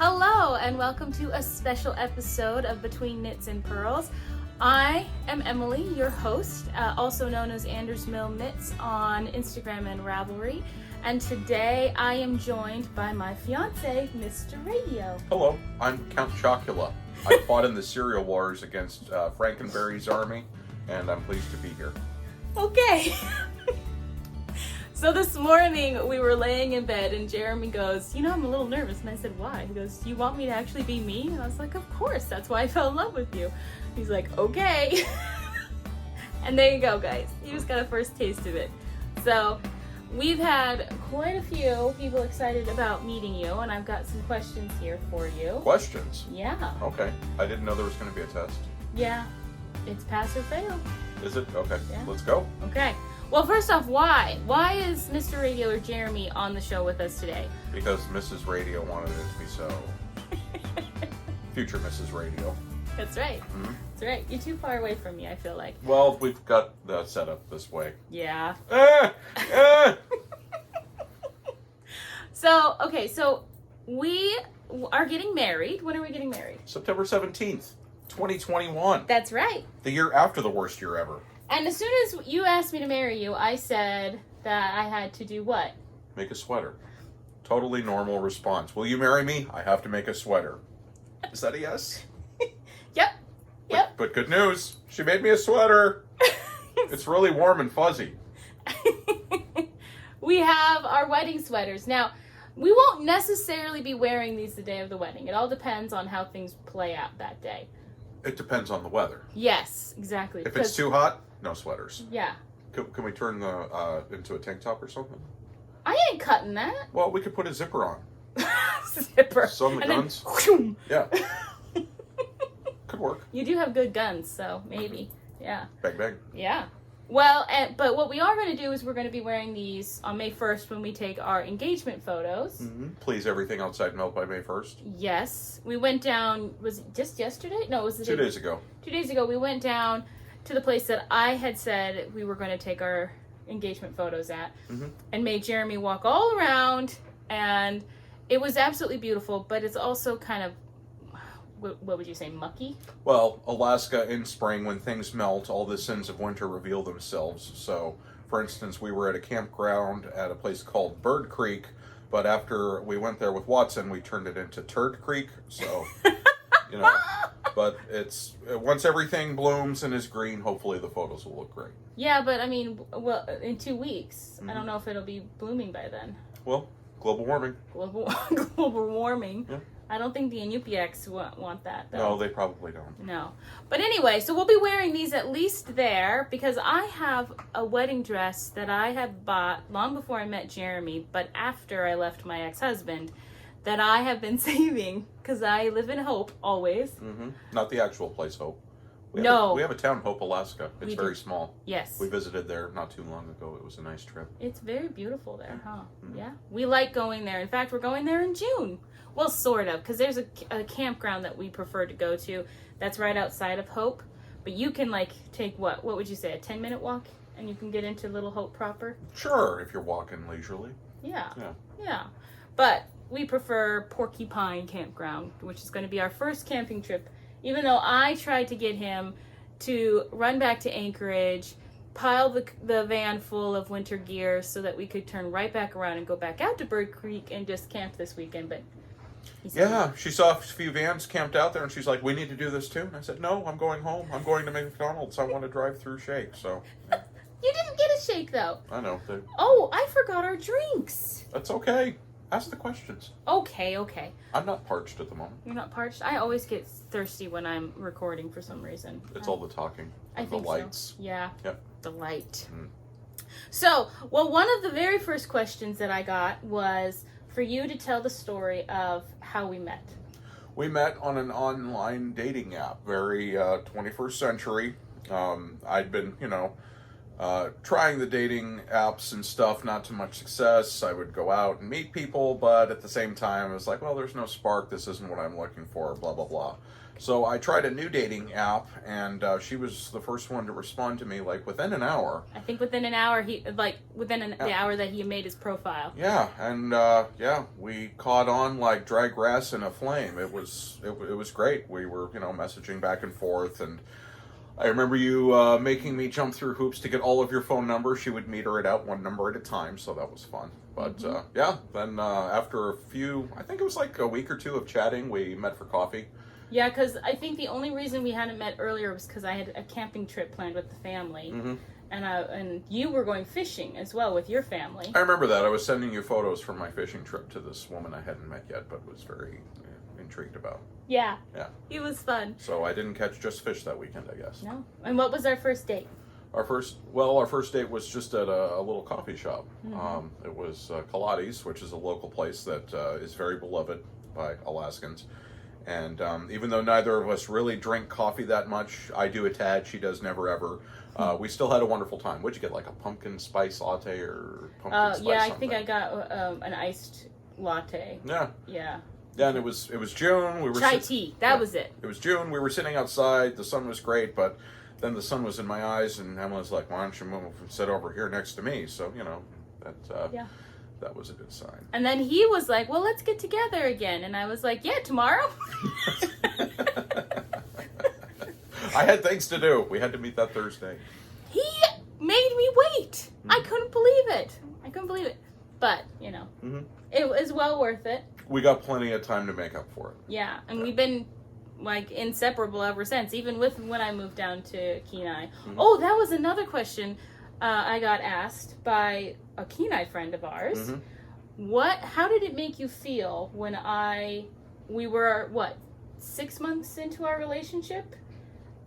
Hello and welcome to a special episode of Between Knits and Purls. I am Emily, your host, also known as Andersmillknits on Instagram and Ravelry. And today I am joined by my fiance, Mr. Radio. Hello, I'm Count Chocula. I fought in the cereal wars against Frankenberry's army, and I'm pleased to be here. Okay. So this morning we were laying in bed and Jeremy goes, I'm a little nervous. And I said, why? He goes, do you want me to actually be me? And I was like, of course. That's why I fell in love with you. He's like, okay. And there you go, guys. You just got a first taste of it. So we've had quite a few people excited about meeting you, and I've got some questions here for you. Questions? Yeah. Okay. I didn't know there was going to be a test. Yeah. It's pass or fail. Is it? Okay. Yeah. Let's go. Okay. Well, first off, why? Why is Mr. Radio or Jeremy on the show with us today? Because Mrs. Radio wanted it to be so. Future Mrs. Radio. That's right. Mm-hmm. That's right. You're too far away from me, I feel like. Well, we've got the setup this way. Yeah. Ah! Ah! So we are getting married. When are we getting married? September 17th, 2021. That's right. The year after the worst year ever. And as soon as you asked me to marry you, I said that I had to do what? Make a sweater. Totally normal response. Will you marry me? I have to make a sweater. Is that a yes? Yep. But good news. She made me a sweater. It's really warm and fuzzy. We have our wedding sweaters. Now, we won't necessarily be wearing these the day of the wedding. It all depends on how things play out that day. It depends on the weather. Yes, exactly. If it's too hot, no sweaters. Yeah. Can we turn the into a tank top or something? I ain't cutting that. Well, we could put a zipper on. Zipper. Sew the And then, guns. whoom. Yeah. Could work. You do have good guns, so maybe. Yeah. Bang, bang. Yeah. Well, but what we are going to do is we're going to be wearing these on May 1st when we take our engagement photos. Mm-hmm. Please, everything outside melt by May 1st. Yes. We went down, was it just yesterday? No, it was the 2 days ago. 2 days ago, we went down to the place that I had said we were going to take our engagement photos at, and made Jeremy walk all around, and it was absolutely beautiful, but it's also kind of, what would you say, mucky? Well, Alaska in spring, when things melt, all the sins of winter reveal themselves. So, for instance, we were at a campground at a place called Bird Creek, but after we went there with Watson, we turned it into Turd Creek. So, but it's, once everything blooms and is green, hopefully the photos will look great. Yeah, but I mean, well, in 2 weeks. I don't know if it'll be blooming by then. Well, global warming. Global warming. Yeah. I don't think the Inupiats want that, though. No, they probably don't. No. But anyway, so we'll be wearing these at least there, because I have a wedding dress that I had bought long before I met Jeremy, but after I left my ex-husband, that I have been saving, because I live in Hope, always. Mm-hmm. Not the actual place, Hope. We have a town, Hope, Alaska. It's very small. Yes. We visited there not too long ago. It was a nice trip. It's very beautiful there, huh? Mm-hmm. Yeah. We like going there. In fact, we're going there in June. Well, sort of, because there's a campground that we prefer to go to that's right outside of Hope. But you can, take what would you say, a 10-minute walk? And you can get into Little Hope proper? Sure, if you're walking leisurely. Yeah. But we prefer Porcupine Campground, which is going to be our first camping trip. Even though I tried to get him to run back to Anchorage, pile the van full of winter gear so that we could turn right back around and go back out to Bird Creek and just camp this weekend, but she saw a few vans camped out there, and she's like, we need to do this too. And I said, no, I'm going home. I'm going to McDonald's. I want to drive through Shake, so. You didn't get a shake, though. I know. Oh, I forgot our drinks. That's okay. Ask the questions. Okay. I'm not parched at the moment. You're not parched? I always get thirsty when I'm recording for some reason. It's all the talking. I think the lights. So. Yeah. Yep. The light. Mm. So, one of the very first questions that I got was for you to tell the story of how we met. We met on an online dating app, very 21st century. I'd been, trying the dating apps and stuff, not too much success. I would go out and meet people, but at the same time, I was like, well, there's no spark. This isn't what I'm looking for, blah, blah, blah. So I tried a new dating app, and she was the first one to respond to me, like, within an hour. I think within an hour, the hour that he made his profile. Yeah, and we caught on like dry grass in a flame. It was great. We were, messaging back and forth, and I remember you making me jump through hoops to get all of your phone numbers. She would meter it out one number at a time, so that was fun. But then after I think it was like a week or two of chatting, we met for coffee. Yeah, because I think the only reason we hadn't met earlier was because I had a camping trip planned with the family. Mm-hmm. And you were going fishing as well with your family. I remember that. I was sending you photos from my fishing trip to this woman I hadn't met yet, but was very intrigued about. Yeah. Yeah. It was fun. So I didn't catch just fish that weekend, I guess. No. And what was our first date? Our first date was just at a little coffee shop. Mm-hmm. It was Kaladi's, which is a local place that is very beloved by Alaskans. And even though neither of us really drink coffee that much, I do a tad, she does never ever. We still had a wonderful time. What'd you get, like a pumpkin spice latte or pumpkin spice yeah, I something? think I got an iced latte. Yeah. Yeah. Yeah, and it was June. We were chai tea. That was it. It was June. We were sitting outside. The sun was great, but then the sun was in my eyes, and Emily's like, "Why don't you move and sit over here next to me?" So that was a good sign. And then he was like, "Well, let's get together again," and I was like, "Yeah, tomorrow." I had things to do. We had to meet that Thursday. He made me wait. Mm-hmm. I couldn't believe it. But mm-hmm. It was well worth it. We got plenty of time to make up for it. Yeah, and we've been like inseparable ever since, even with when I moved down to Kenai. Mm-hmm. Oh, that was another question I got asked by a Kenai friend of ours. Mm-hmm. How did it make you feel when we were 6 months into our relationship,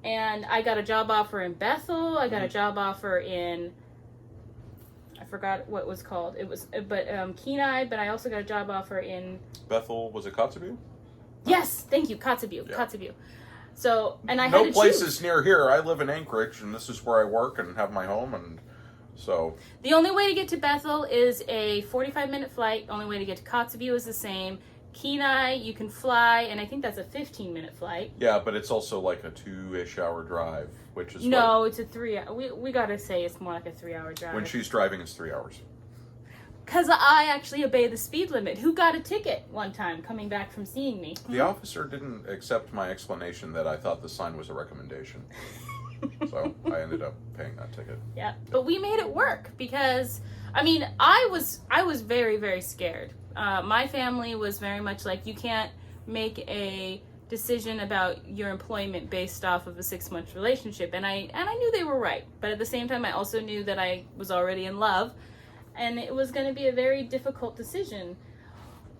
and I got a job offer in Bethel. I got mm-hmm. a job offer in, I forgot what it was called. Kenai, but I also got a job offer in Bethel. Was it Kotzebue? Yes, thank you, Kotzebue. Yeah. Kotzebue. So, and I had to choose. No places near here. I live in Anchorage, and this is where I work and have my home, and so. The only way to get to Bethel is a 45-minute flight. Only way to get to Kotzebue is the same. Kenai, you can fly, and I think that's a 15-minute flight. Yeah, but it's also like a 2-ish hour drive, which is it's a 3 hour. We gotta say it's more like a 3-hour drive. When she's driving, it's 3 hours. Because I actually obey the speed limit. Who got a ticket one time coming back from seeing me? The officer didn't accept my explanation that I thought the sign was a recommendation. So I ended up paying that ticket. Yeah, but we made it work because, I was very, very scared. My family was very much like, you can't make a decision about your employment based off of a 6-month relationship. And I knew they were right. But at the same time, I also knew that I was already in love. And it was going to be a very difficult decision.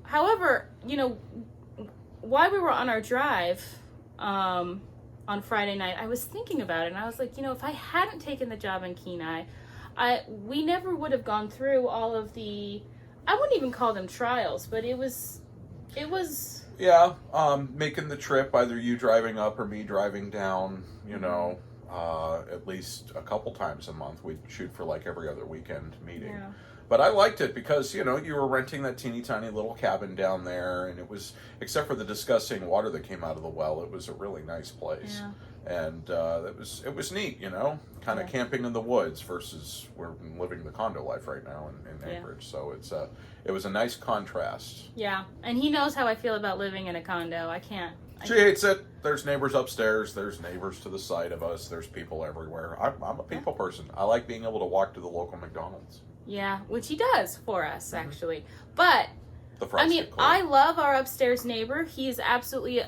However, while we were on our drive on Friday night, I was thinking about it. And I was like, if I hadn't taken the job in Kenai, we never would have gone through all of the, I wouldn't even call them trials, but it was. Yeah, making the trip, either you driving up or me driving down, at least a couple times a month. We'd shoot for like every other weekend meeting. Yeah. But I liked it because, you were renting that teeny tiny little cabin down there, and it was, except for the disgusting water that came out of the well, it was a really nice place. Yeah. And it was neat, kind of camping in the woods versus we're living the condo life right now in Anchorage. So it was a nice contrast. Yeah, and he knows how I feel about living in a condo. I can't. She hates it. There's neighbors upstairs. There's neighbors to the side of us. There's people everywhere. I'm a people person. I like being able to walk to the local McDonald's. Yeah, which he does for us, actually. But, I mean, I love our upstairs neighbor. He's absolutely,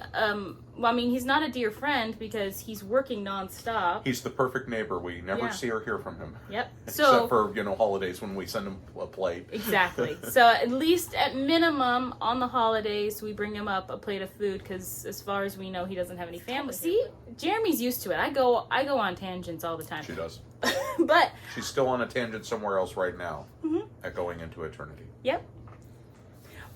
he's not a dear friend because he's working nonstop. He's the perfect neighbor. We never see or hear from him. Yep. Except for, holidays when we send him a plate. Exactly. So at least at minimum on the holidays, we bring him up a plate of food because as far as we know, he doesn't have any family. See, Jeremy's used to it. I go on tangents all the time. She does. But she's still on a tangent somewhere else right now, going into eternity. Yep.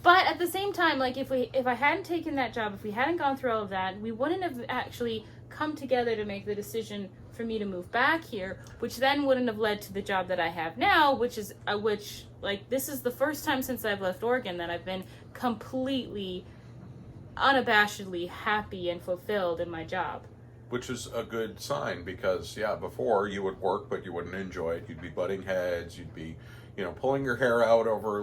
But at the same time, like if I hadn't taken that job, if we hadn't gone through all of that, we wouldn't have actually come together to make the decision for me to move back here, which then wouldn't have led to the job that I have now, which this is the first time since I've left Oregon that I've been completely unabashedly happy and fulfilled in my job. Which is a good sign because, yeah, before you would work, but you wouldn't enjoy it. You'd be butting heads. You'd be, pulling your hair out over,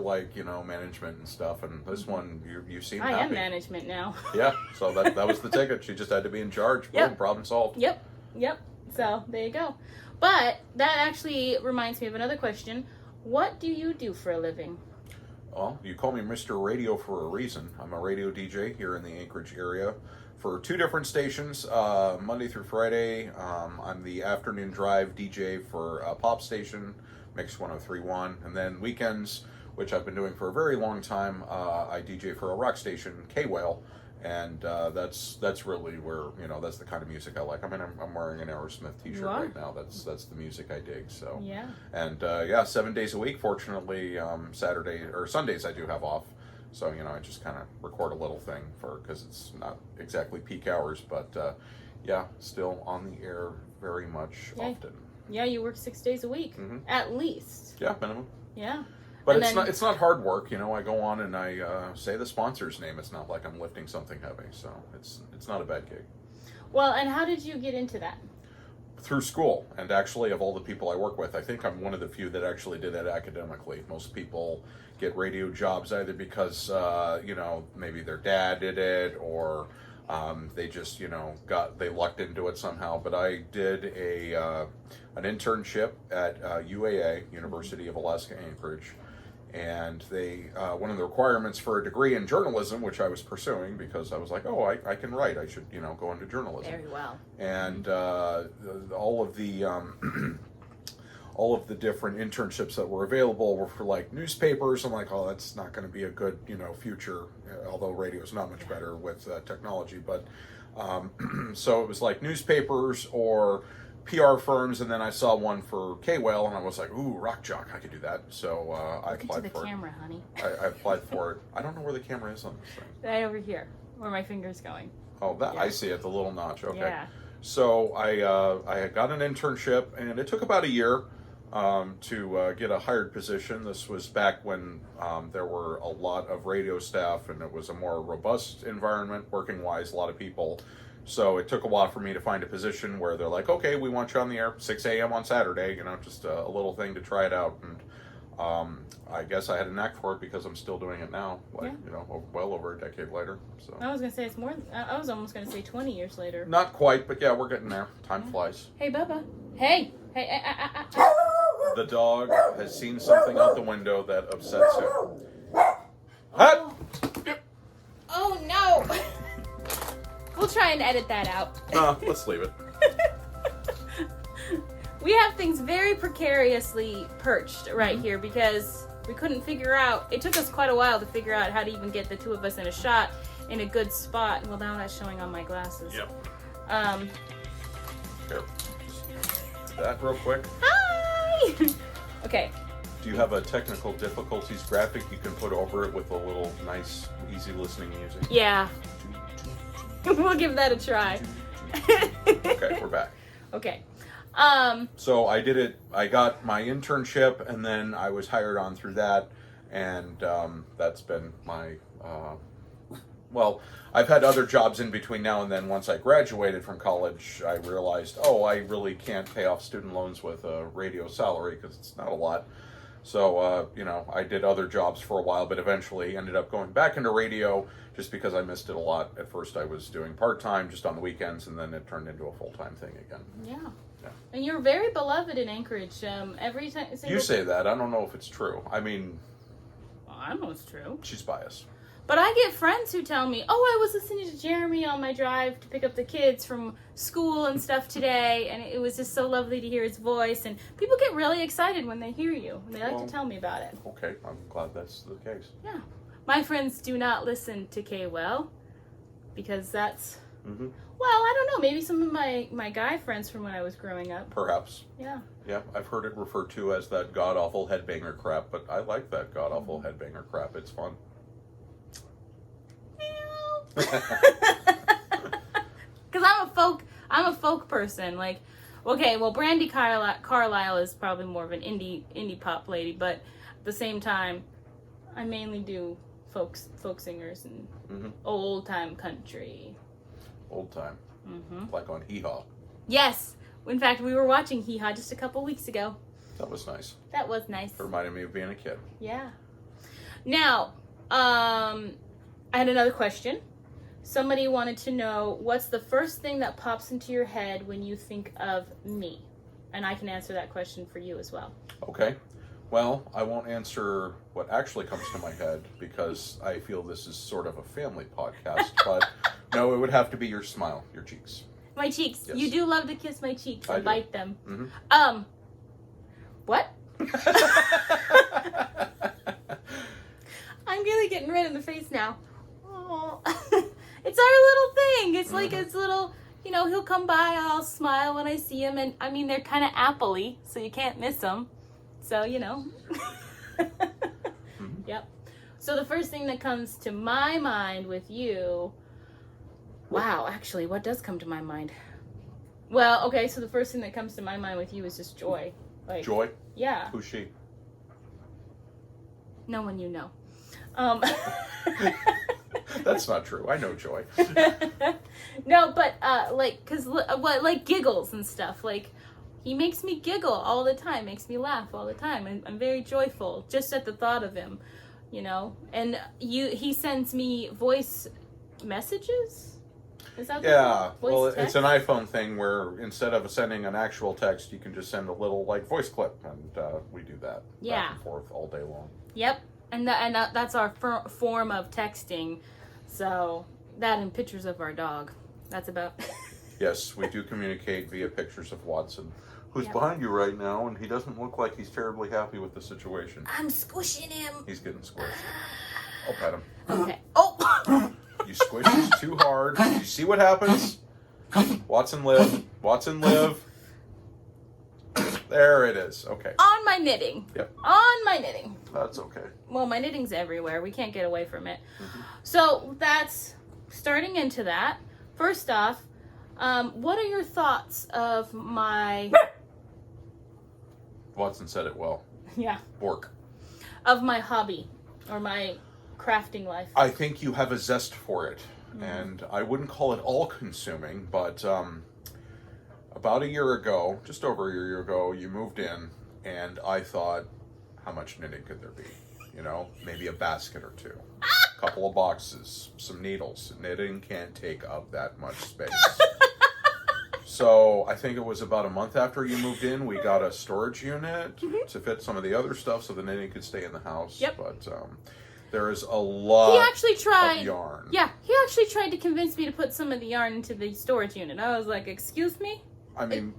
management and stuff. And this one, you seem happy. I am management now. Yeah, so that was the ticket. She just had to be in charge. Yep. Boom, problem solved. Yep. So, there you go. But that actually reminds me of another question. What do you do for a living? Well, you call me Mr. Radio for a reason. I'm a radio DJ here in the Anchorage area for 2 different stations, Monday through Friday. I'm the afternoon drive DJ for a pop station, Mix 103.1, and then weekends, which I've been doing for a very long time, I DJ for a rock station, K-Whale, and that's really where, that's the kind of music I like. I mean, I'm wearing an Andersmillknits t-shirt right now. That's the music I dig. So yeah, and 7 days a week. Fortunately, Saturday or Sundays I do have off. So, I just kind of record a little thing because it's not exactly peak hours, but still on the air very much often. Yeah, you work 6 days a week, at least. Yeah, minimum. Yeah. But it's not hard work, I go on and I say the sponsor's name. It's not like I'm lifting something heavy, so it's not a bad gig. Well, and how did you get into that? Through school, and actually of all the people I work with, I think I'm one of the few that actually did that academically. Most people get radio jobs either because, maybe their dad did it or they just, they lucked into it somehow. But I did an internship at UAA, University of Alaska Anchorage, and they one of the requirements for a degree in journalism, which I was pursuing because I was like, oh, I can write, I should go into journalism. Very well. And all of the all of the different internships that were available were for newspapers. I'm like, oh, that's not going to be a good future, although radio is not much better with technology. But so it was newspapers or PR firms, and then I saw one for K-Whale, and I was like, ooh, rock jock, I could do that. So I applied to for the camera, honey. I applied for it. I don't know where the camera is on this thing. Right over here, where my finger's going. Oh, that I see it, the little notch. Okay. Yeah. So I had got an internship, and it took about a year to get a hired position. This was back when there were a lot of radio staff, and it was a more robust environment working-wise, a lot of people. So it took a while for me to find a position where they're like, okay, we want you on the air 6 a.m. on Saturday, just a little thing to try it out. And I guess I had a knack for it because I'm still doing it now, well over a decade later. So I was going to say it's more, I was almost going to say 20 years later. Not quite, but yeah, we're getting there. Time flies. Hey, Bubba. Hey. The dog has seen something out the window that upsets him. Oh, oh no. We'll try and edit that out. Let's leave it. We have things very precariously perched right here because we couldn't figure out, it took us quite a while to figure out how to even get the two of us in a shot in a good spot. Well, now that's showing on my glasses. Yep. Here. Just that real quick. Hi! Okay. Do you have a technical difficulties graphic you can put over it with a little nice, easy listening music? Yeah. We'll give that a try. Okay, we're back. Okay. So I did it. I got my internship, and then I was hired on through that, and that's been my. Well, I've had other jobs in between now and then. Once I graduated from college, I realized, I really can't pay off student loans with a radio salary because it's not a lot. So, I did other jobs for a while, but eventually ended up going back into radio just because I missed it a lot. At first, I was doing part-time just on the weekends, and then it turned into a full-time thing again. Yeah. And you're very beloved in Anchorage. Every time you say that, I don't know if it's true. I mean, well, I know it's true. She's biased. But I get friends who tell me, I was listening to Jeremy on my drive to pick up the kids from school and stuff today, and it was just so lovely to hear his voice. And people get really excited when they hear you, and they like to tell me about it. Okay, I'm glad that's the case. Yeah. My friends do not listen to K-Well, because that's... Mm-hmm. Well, I don't know. Maybe some of my guy friends from when I was growing up. Perhaps. Yeah. Yeah, I've heard it referred to as that god-awful headbanger crap, but I like that god-awful headbanger crap. It's fun. Because I'm a folk person. Brandy Carlisle is probably more of an indie pop lady, but at the same time, I mainly do folk singers and Mm-hmm. old time country. Old time. Mm-hmm. Like on Hee Haw. Yes. In fact, we were watching Hee Haw just a couple weeks ago. That was nice. That was nice. It reminded me of being a kid. Yeah. Now, I had another question. Somebody wanted to know, what's the first thing that pops into your head when you think of me? And I can answer that question for you as well. Okay. Well, I won't answer what actually comes to my head because I feel this is sort of a family podcast. But no, it would have to be your smile, your cheeks. My cheeks. Yes. You do love to kiss my cheeks and bite them. Mm-hmm. What? I'm really getting red in the face now. Oh. It's our little thing. It's like it's little, you know, he'll come by, I'll smile when I see him. And I mean, they're kind of apple-y, so you can't miss them. So, you know. Yep. So the first thing that comes to my mind with you, wow, actually, what does come to my mind? Well, okay, so the first thing that comes to my mind with you is just joy. Like, Joy? Yeah. Who's she? No one you know. That's not true. I know Joy. No, but like giggles and stuff. Like, he makes me giggle all the time, makes me laugh all the time, and I'm very joyful just at the thought of him, you know. And he sends me voice messages. Is that Yeah. voice Well, text? it's an iPhone thing where instead of sending an actual text, you can just send a little like voice clip, and we do that back and forth all day long. Yep, and that's our form of texting. So that and pictures of our dog. That's about. Yes, we do communicate via pictures of Watson, who's behind you right now, and he doesn't look like he's terribly happy with the situation. I'm squishing him. He's getting squished. I'll pet him. Okay. Oh. You squish this too hard. You see what happens? Watson live. Watson live. There it is. Okay. On my knitting. Yep. On my knitting. That's okay. Well, my knitting's everywhere. We can't get away from it. Mm-hmm. So that's starting into that. First off, what are your thoughts of my... Watson said it well. Yeah. Work. Of my hobby or my crafting life. I think you have a zest for it. And I wouldn't call it all-consuming, but about a year ago, just over a year ago, you moved in, and I thought, how much knitting could there be? You know, maybe a basket or two, a couple of boxes, some needles. Knitting can't take up that much space. So I think it was about a month after you moved in, we got a storage unit to fit some of the other stuff so the knitting could stay in the house. Yep. But there is a lot He actually tried. of yarn. Yeah, he actually tried to convince me to put some of the yarn into the storage unit. I was like, excuse me? I mean,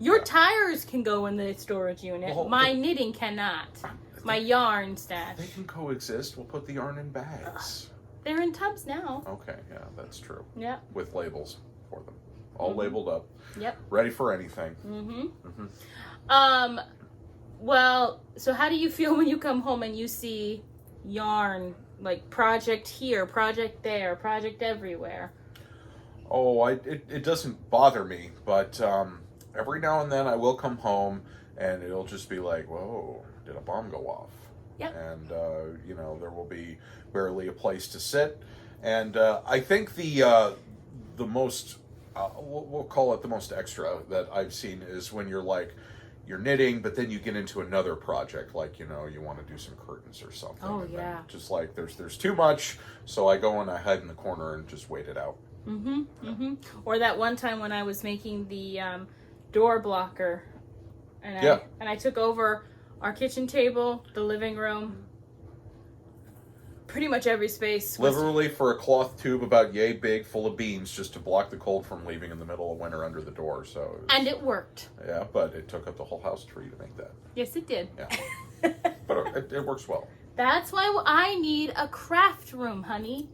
Your tires can go in the storage unit. Well, My knitting cannot. My yarn stash. They can coexist. We'll put the yarn in bags. They're in tubs now. Okay, yeah, that's true. Yeah. With labels for them. All labeled up. Yep. Ready for anything. Well, so how do you feel when you come home and you see yarn, like project here, project there, project everywhere? Oh, it doesn't bother me, but every now and then I will come home and it'll just be like, whoa, did a bomb go off? Yep. And, you know, there will be barely a place to sit. And I think the most, we'll call it the most extra that I've seen is when you're like, you're knitting, but then you get into another project, like, you know, you want to do some curtains or something. Oh, and yeah. then just like, there's too much, so I go and I hide in the corner and just wait it out. Or that one time when I was making the door blocker, and I took over our kitchen table, the living room, pretty much every space. Literally for a cloth tube about yay big, full of beans, just to block the cold from leaving in the middle of winter under the door. So and it worked. Yeah, but it took up the whole house tree to make that. Yes, it did. Yeah, but it works well. That's why I need a craft room, honey.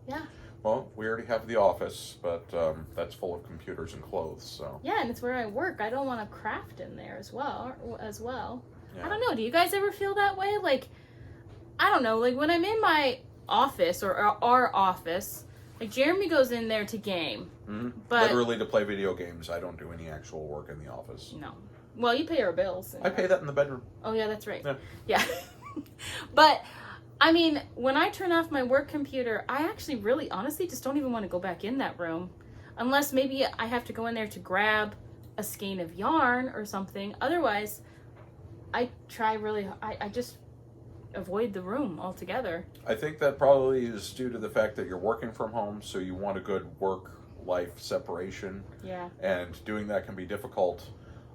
Yeah. Well, we already have the office, but that's full of computers and clothes. So yeah, and it's where I work. I don't want to craft in there as well. Yeah. I don't know. Do you guys ever feel that way? Like, I don't know. Like when I'm in my office or our office, like Jeremy goes in there to game, but literally to play video games. I don't do any actual work in the office. No. Well, you pay our bills. I pay that in the bedroom. Oh yeah, that's right. Yeah. Yeah. But I mean, when I turn off my work computer, I actually really honestly just don't even want to go back in that room. Unless maybe I have to go in there to grab a skein of yarn or something. Otherwise, I just avoid the room altogether. I think that probably is due to the fact that you're working from home, so you want a good work-life separation. Yeah. And doing that can be difficult.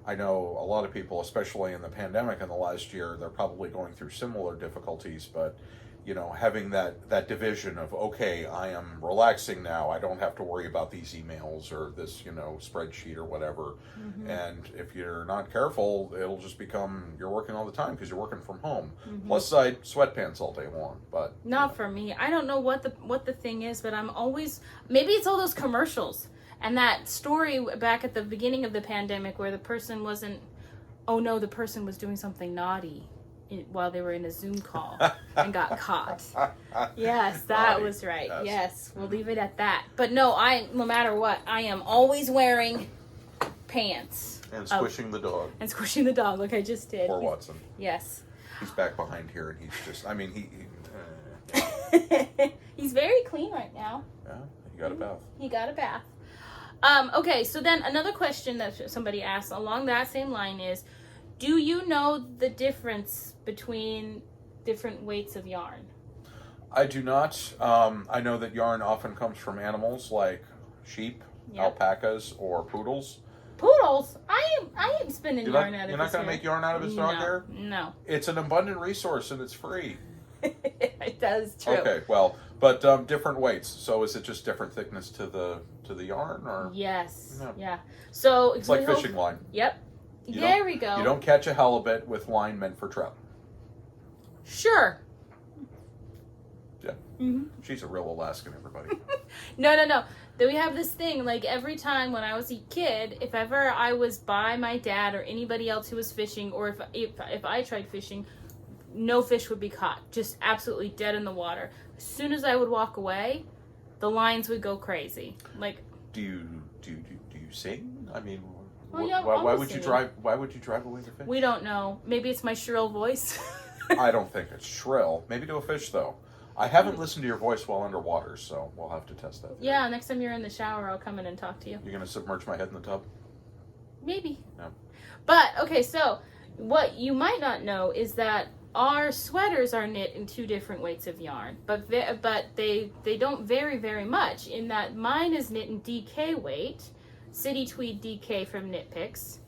I know a lot of people, especially in the pandemic in the last year, they're probably going through similar difficulties, but having that division of, okay, I am relaxing now, I don't have to worry about these emails or this, spreadsheet or whatever. Mm-hmm. And if you're not careful, it'll just become you're working all the time because you're working from home. Mm-hmm. Plus side, sweatpants all day long, but not for me. I don't know what the thing is, but I'm always, maybe it's all those commercials. And that story back at the beginning of the pandemic where the person was doing something naughty while they were in a Zoom call and got caught. Yes, that was right. Yes, we'll leave it at that. But no no matter what, I am always wearing pants. And squishing the dog. And squishing the dog, like I just did. Poor Watson. Yes. He's back behind here, and he's just, he's very clean right now. Yeah, he got a bath. He got a bath. Okay, so then another question that somebody asked along that same line is, do you know the difference between different weights of yarn? I do not. I know that yarn often comes from animals like sheep, alpacas, or poodles. Poodles? I am spinning yarn out of his hair. You're not going to make yarn out of his dog hair? No. It's an abundant resource and it's free. That is true. Okay, well, but different weights. So is it just different thickness to the yarn, or? Yes. Yeah. So it's like fishing line. Yep. There we go. You don't catch a halibut with line meant for trout. Sure. Yeah. Mm-hmm. She's a real Alaskan, everybody. No. Then we have this thing, like every time when I was a kid, if ever I was by my dad or anybody else who was fishing, or if I tried fishing, no fish would be caught. Just absolutely dead in the water. As soon as I would walk away, the lines would go crazy. Like, do you sing? I mean, why would you drive? Why would you drive away the fish? We don't know. Maybe it's my shrill voice. I don't think it's shrill. Maybe to a fish though. I haven't listened to your voice while underwater, so we'll have to test that. Yeah, next time you're in the shower, I'll come in and talk to you. You're gonna submerge my head in the tub? Maybe. No. But okay, so what you might not know is that our sweaters are knit in 2 different weights of yarn, but they don't vary very much in that mine is knit in DK weight, City Tweed DK from Knit Picks,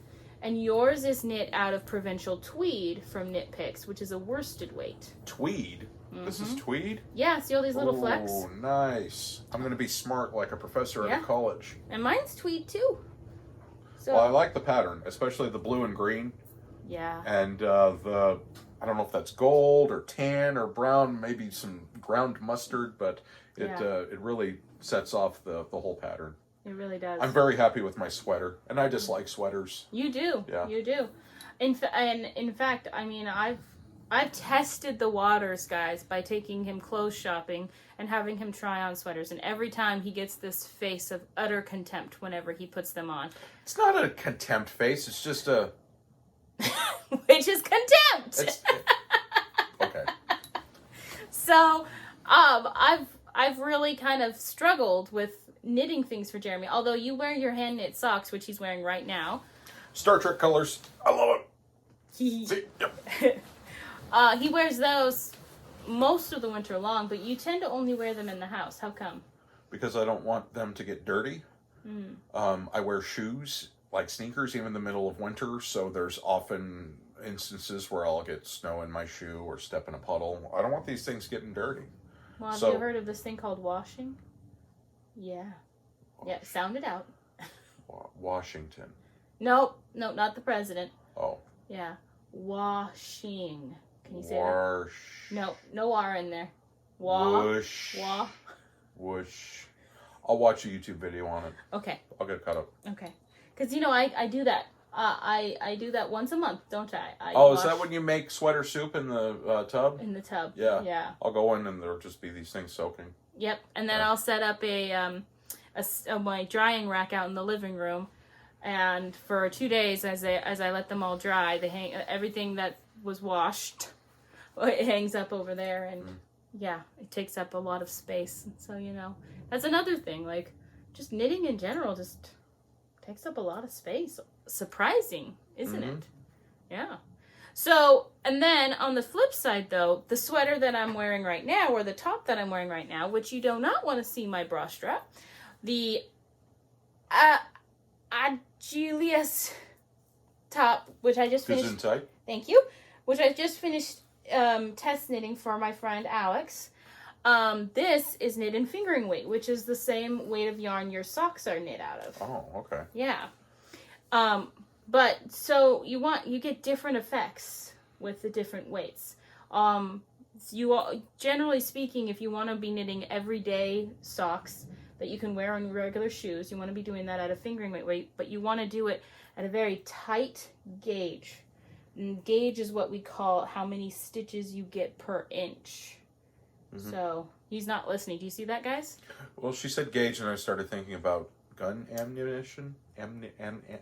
and yours is knit out of Provincial Tweed from Knit Picks, which is a worsted weight. Tweed? Mm-hmm. This is tweed? Yeah, see all these little flecks? Oh, nice. I'm going to be smart like a professor at a college. And mine's tweed too. So, well, I like the pattern, especially the blue and green. Yeah. And I don't know if that's gold or tan or brown, maybe some ground mustard, but it really sets off the whole pattern. It really does. I'm very happy with my sweater, and I just like sweaters. You do. Yeah. You do. In fact, I mean, I've tested the waters, guys, by taking him clothes shopping and having him try on sweaters, and every time he gets this face of utter contempt whenever he puts them on. It's not a contempt face, it's just a... Which is contempt! Okay. So, I've really kind of struggled with knitting things for Jeremy, although you wear your hand knit socks, which he's wearing right now. Star Trek colors. I love it. See? Yep. He wears those most of the winter long, but you tend to only wear them in the house. How come? Because I don't want them to get dirty. I wear shoes, like sneakers, even in the middle of winter, so there's often instances where I'll get snow in my shoe or step in a puddle. I don't want these things getting dirty. Well, have you heard of this thing called washing? Yeah. Yeah, sound it out. Washington. Nope, not the president. Oh. Yeah. Washing. Can you say that? No R in there. Whoosh. Whoosh. I'll watch a YouTube video on it. Okay. I'll get caught up. Okay. Because, I do that. I do that once a month, don't I? Is that when you make sweater soup in the tub? In the tub. Yeah. Yeah. I'll go in and there'll just be these things soaking. Yep. And then I'll set up my drying rack out in the living room, and for 2 days, as I let them all dry, everything that was washed, it hangs up over there, and Yeah, it takes up a lot of space. So, that's another thing. Like, just knitting in general just takes up a lot of space. Surprising, isn't it? Yeah. So, and then on the flip side, though, the sweater that I'm wearing right now, or the top that I'm wearing right now, which you do not want to see my bra strap, the Julius top, which I just finished. Gesundheit. Thank you. Which I just finished test knitting for my friend Alex. This is knit in fingering weight, which is the same weight of yarn your socks are knit out of. Oh, okay. Yeah. But so you get different effects with the different weights. Generally speaking, if you want to be knitting everyday socks that you can wear on regular shoes, you want to be doing that at a fingering weight, but you want to do it at a very tight gauge. And gauge is what we call how many stitches you get per inch. So he's not listening. Do you see that, guys? Well, she said gauge, and I started thinking about gun ammunition,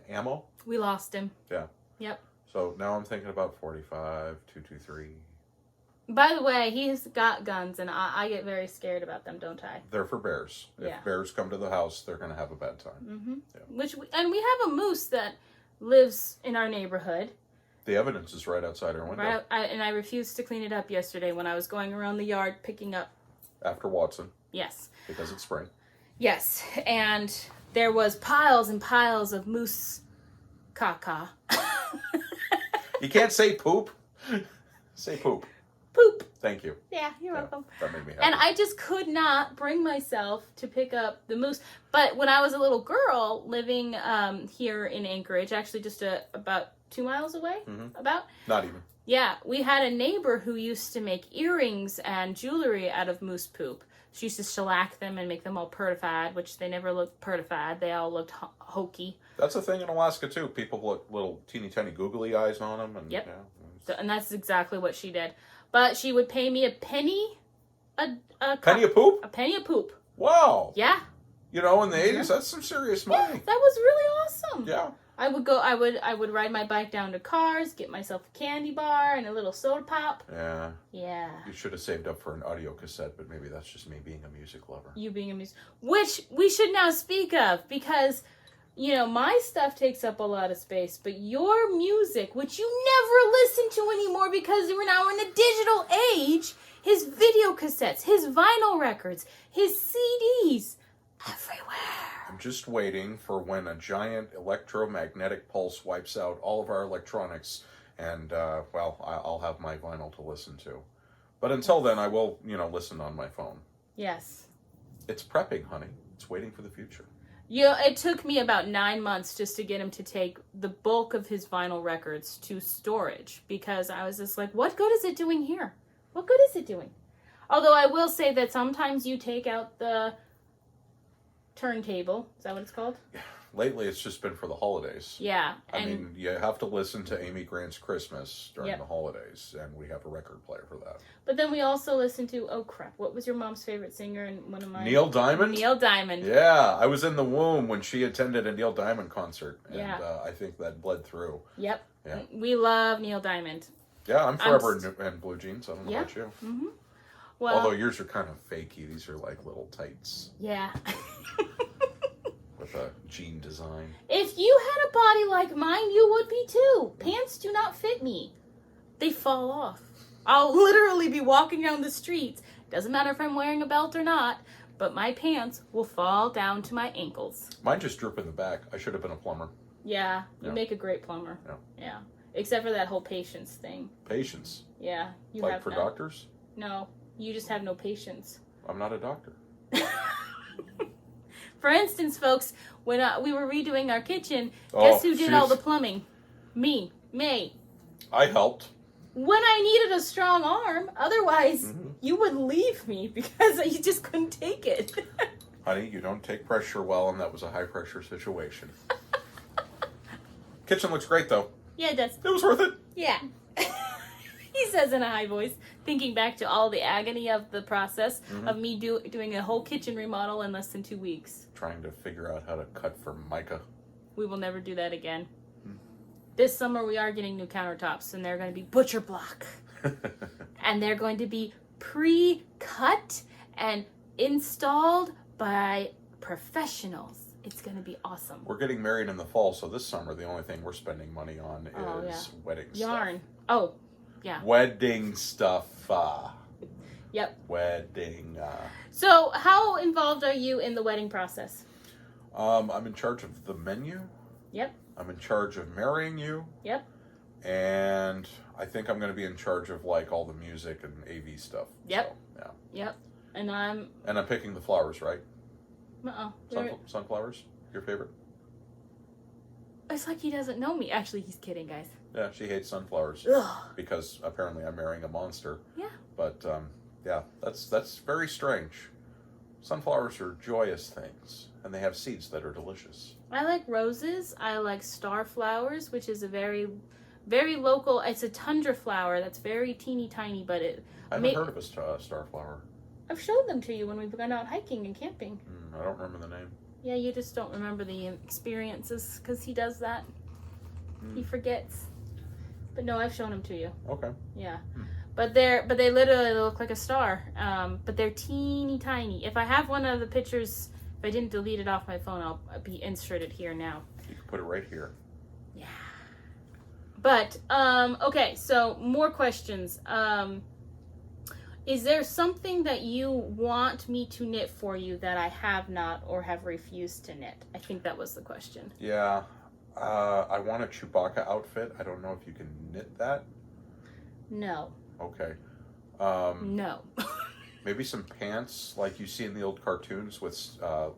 ammo. We lost him. Yeah. Yep. So now I'm thinking about 45, 223. By the way, he's got guns, and I get very scared about them, don't I? They're for bears. Yeah. If bears come to the house, they're going to have a bad time. Yeah. We have a moose that lives in our neighborhood. The evidence is right outside our window. And I refused to clean it up yesterday when I was going around the yard picking up. After Watson. Yes. Because it's spring. Yes, and there was piles and piles of moose caca. You can't say poop. Say poop. Poop. Thank you. Yeah, you're welcome. That made me happy. And I just could not bring myself to pick up the moose. But when I was a little girl living here in Anchorage, actually just about 2 miles away, Not even. Yeah, we had a neighbor who used to make earrings and jewelry out of moose poop. She used to shellac them and make them all pertified, which they never looked pertified. They all looked hokey. That's a thing in Alaska, too. People put little teeny tiny googly eyes on them. And, yep. Yeah, and that's exactly what she did. But she would pay me a penny penny a poop? A penny a poop. Wow. Yeah. In the 80s, that's some serious money. Yeah, that was really awesome. Yeah. I would ride my bike down to Cars, get myself a candy bar and a little soda pop. Yeah. Yeah. You should have saved up for an audio cassette, but maybe that's just me being a music lover. You being a music... Which we should now speak of, because, my stuff takes up a lot of space, but your music, which you never listen to anymore because we're now in a digital age, his video cassettes, his vinyl records, his CDs, everywhere. I'm just waiting for when a giant electromagnetic pulse wipes out all of our electronics, and, I'll have my vinyl to listen to. But until then, I will, listen on my phone. Yes. It's prepping, honey. It's waiting for the future. It took me about 9 months just to get him to take the bulk of his vinyl records to storage, because I was just like, what good is it doing here? What good is it doing? Although I will say that sometimes you take out the turntable. Is that what it's called? Lately, it's just been for the holidays. Yeah. I mean, you have to listen to Amy Grant's Christmas during the holidays, and we have a record player for that. But then we also listen to, oh crap, what was your mom's favorite singer and one of mine? Neil Diamond? Neil Diamond. Yeah, I was in the womb when she attended a Neil Diamond concert, and I think that bled through. Yep. Yeah. We love Neil Diamond. Yeah, I'm forever in blue jeans. I don't know about you. Mm-hmm. Well, although yours are kind of fakey. These are like little tights. Yeah. With a jean design. If you had a body like mine, you would be too. Pants do not fit me. They fall off. I'll literally be walking down the streets. Doesn't matter if I'm wearing a belt or not, but my pants will fall down to my ankles. Mine just droop in the back. I should have been a plumber. Yeah, you make a great plumber. Yeah. Except for that whole patience thing. Patience? Yeah. You like have for doctors? No. You just have no patience. I'm not a doctor. For instance, folks, when we were redoing our kitchen, guess who did all the plumbing? Me. May. I helped. When I needed a strong arm, otherwise you would leave me because you just couldn't take it. Honey, you don't take pressure well, and that was a high-pressure situation. Kitchen looks great, though. Yeah, it does. It was worth it. Yeah. He says in a high voice, thinking back to all the agony of the process of me doing a whole kitchen remodel in less than 2 weeks. Trying to figure out how to cut for mica. We will never do that again. This summer we are getting new countertops, and they're going to be butcher block. And they're going to be pre-cut and installed by professionals. It's going to be awesome. We're getting married in the fall, so this summer the only thing we're spending money on is wedding yarn. stuff. Oh, yeah. Wedding stuff. Yep. Wedding. So, how involved are you in the wedding process? I'm in charge of the menu. Yep. I'm in charge of marrying you. Yep. And I think I'm going to be in charge of like all the music and AV stuff. Yep. So, yeah. Yep. And I'm picking the flowers, right? Uh-oh. Sunflowers? Your favorite? It's like he doesn't know me. Actually, he's kidding, guys. Yeah, she hates sunflowers. Ugh. Because apparently I'm marrying a monster. Yeah. But, yeah, that's very strange. Sunflowers are joyous things, and they have seeds that are delicious. I like roses. I like star flowers, which is a very, very local. It's a tundra flower that's very teeny tiny, but I haven't heard of a starflower. I've showed them to you when we've gone out hiking and camping. I don't remember the name. Yeah, you just don't remember the experiences because he does that. He forgets. But no, I've shown them to you. Okay. Yeah. But they literally look like a star. But they're teeny tiny. If I have one of the pictures, if I didn't delete it off my phone, I'll be inserted here now. You can put it right here. Yeah. But okay, so more questions. Is there something that you want me to knit for you that I have not or have refused to knit? I think that was the question. Yeah. I want a Chewbacca outfit. I don't know if you can knit that. No. Okay. No. Maybe some pants like you see in the old cartoons with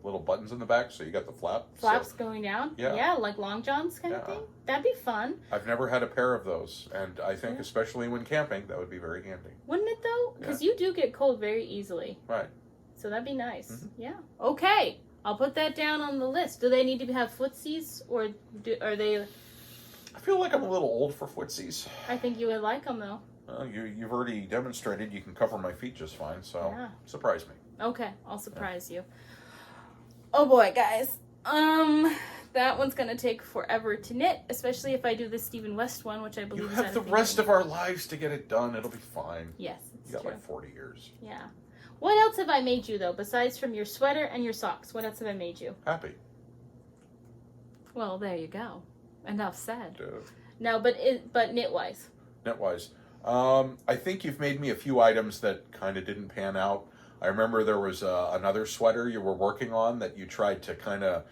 little buttons in the back, so you got the flaps going down? Yeah. Yeah, like long johns kind of thing? That'd be fun. I've never had a pair of those, and I think especially when camping, that would be very handy. Wouldn't it though? Because you do get cold very easily. Right. So that'd be nice. Yeah. Okay. I'll put that down on the list. Do they need to have footsies, or are they... I feel like I'm a little old for footsies. I think you would like them though. You've already demonstrated you can cover my feet just fine, so surprise me. Okay, I'll surprise you. Oh boy, guys. That one's gonna take forever to knit, especially if I do the Stephen West one, which I believe you is have the rest of our lives to get it done. It'll be fine. Yes, it's you got true. like 40 years. Yeah. What else have I made you though, besides from your sweater and your socks? What else have I made you? Happy. Well, there you go. Enough said. Dude. No, but knit-wise. Knit-wise. I think you've made me a few items that kind of didn't pan out. I remember there was another sweater you were working on that you tried to kind of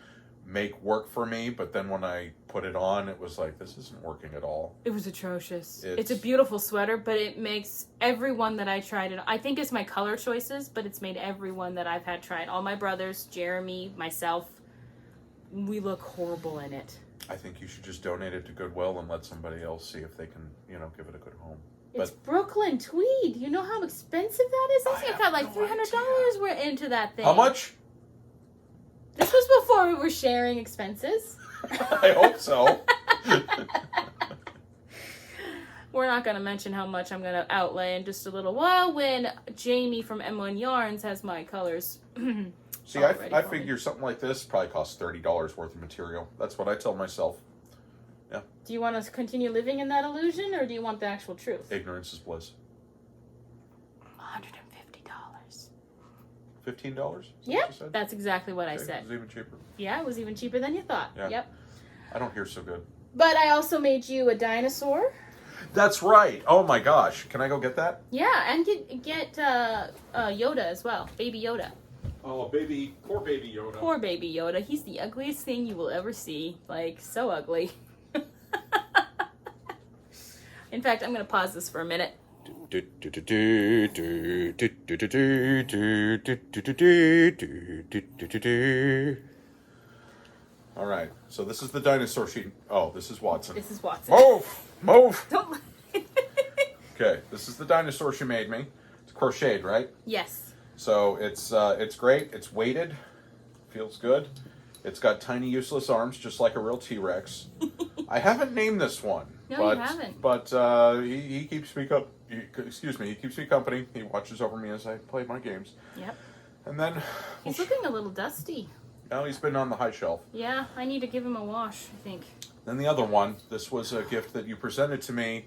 make work for me, but then when I put it on, it was like, this isn't working at all. It was atrocious. It's a beautiful sweater, but it makes everyone that I tried it. I think it's my color choices, but it's made everyone that I've had tried. All my brothers, Jeremy, myself, we look horrible in it. I think you should just donate it to Goodwill and let somebody else see if they can, give it a good home. It's Brooklyn tweed. You know how expensive that is? I think I got like $300 were into that thing. How much? This was before we were sharing expenses. I hope so. We're not going to mention how much I'm going to outlay in just a little while when Jamie from M1 Yarns has my colors. See, I figure something like this probably costs $30 worth of material. That's what I tell myself. Yeah. Do you want to continue living in that illusion, or do you want the actual truth? Ignorance is bliss. $150. $15? Yep, that's exactly what I said. It was even cheaper. Yeah, it was even cheaper than you thought. Yeah. Yep. I don't hear so good. But I also made you a dinosaur. That's right. Oh my gosh. Can I go get that? Yeah, and get Yoda as well. Baby Yoda. Oh, poor baby Yoda. Poor baby Yoda. He's the ugliest thing you will ever see. Like, so ugly. In fact, I'm going to pause this for a minute. All right. So this is the dinosaur sheet. Oh, this is Watson. This is Watson. Move! Don't. Okay, this is the dinosaur she made me. It's crocheted, right? Yes. So it's great. It's weighted. Feels good. It's got tiny useless arms, just like a real T-Rex. I haven't named this one. No, you haven't. But he keeps me he keeps me company. He watches over me as I play my games. Yep. And then he's looking a little dusty. Well, he's been on the high shelf. Yeah, I need to give him a wash, I think. Then the other one. This was a gift that you presented to me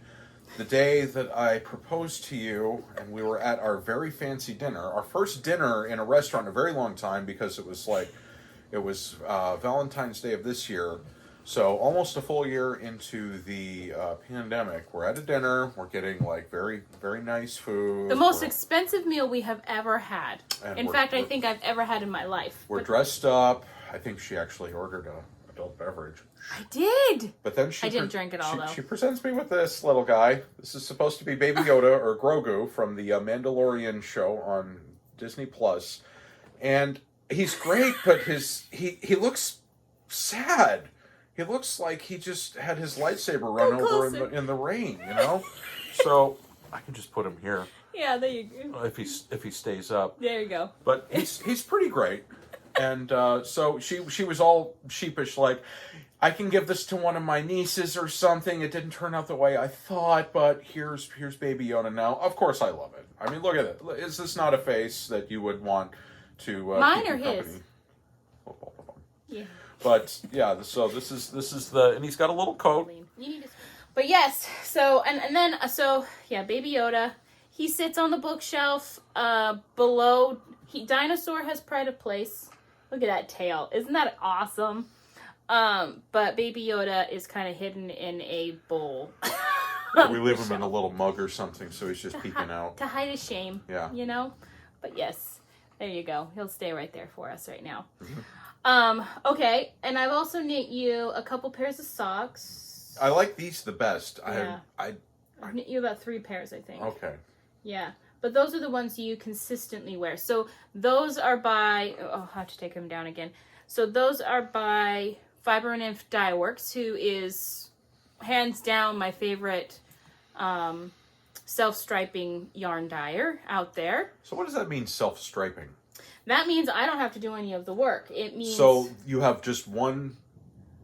the day that I proposed to you, and we were at our very fancy dinner, our first dinner in a restaurant in a very long time, because it was Valentine's Day of this year. So almost a full year into the pandemic, we're at a dinner. We're getting like very, very nice food. The most expensive meal we have ever had. In fact, I think I've ever had in my life. We're dressed up. I think she actually ordered a adult beverage. I did. But then I didn't drink it all, though. She presents me with this little guy. This is supposed to be Baby Yoda or Grogu from the Mandalorian show on Disney Plus, and he's great, but he looks sad. He looks like he just had his lightsaber run over in the rain, you know. So I can just put him here. Yeah, there you go. If he stays up. There you go. But he's pretty great, and so she was all sheepish, like, I can give this to one of my nieces or something. It didn't turn out the way I thought, but here's Baby Yoda now. Of course I love it. I mean, look at it. Is this not a face that you would want to mine keep or you his? company? Well, both of them. Yeah. But yeah, so this is the, and he's got a little coat. But yes, so and then yeah, Baby Yoda. He sits on the bookshelf below. Dinosaur has pride of place. Look at that tail. Isn't that awesome? But Baby Yoda is kind of hidden in a bowl. We leave him in a little mug or something, so he's just peeking out. To hide his shame. Yeah. You know? But yes, there you go. He'll stay right there for us right now. Mm-hmm. Okay, and I've also knit you a couple pairs of socks. I like these the best. Yeah. I've knit you about 3 pairs, I think. Okay. Yeah. But those are the ones you consistently wear. So those are by... Oh, I'll have to take them down again. So those are by Fiber and Inf Dye Works, who is hands down my favorite self-striping yarn dyer out there. So what does that mean, self-striping? That means I don't have to do any of the work. It means... So you have just one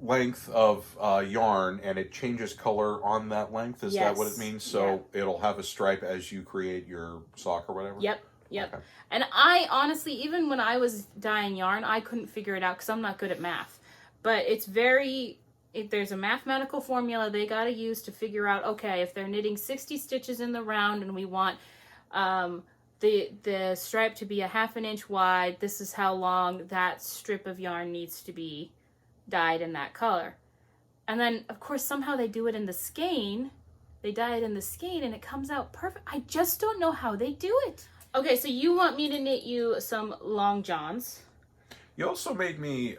length of yarn and it changes color on that length? Is that what it means? So it'll have a stripe as you create your sock or whatever? Yep. Okay. And I honestly, even when I was dyeing yarn, I couldn't figure it out because I'm not good at math. But it's there's a mathematical formula they got to use to figure out, okay, if they're knitting 60 stitches in the round and we want the stripe to be a 1/2 inch wide, this is how long that strip of yarn needs to be dyed in that color. And then, of course, somehow they do it in the skein. They dye it in the skein and it comes out perfect. I just don't know how they do it. Okay, so you want me to knit you some long johns. You also made me,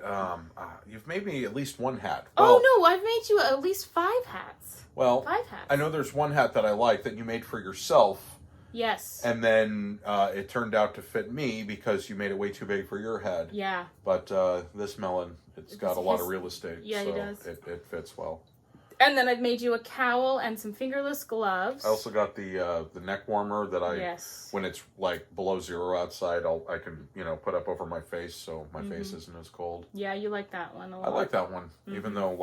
you've made me at least one hat. Well, oh, no, I've made you at least 5 hats. Well, 5 hats. I know there's one hat that I like that you made for yourself. Yes. And then it turned out to fit me because you made it way too big for your head. Yeah. But this melon, it's got a lot of real estate. Yeah, so it does. It fits well. And then I've made you a cowl and some fingerless gloves. I also got the neck warmer that when it's like below 0 outside, I can put up over my face so my face isn't as cold. Yeah, you like that one a lot. I like that one, even though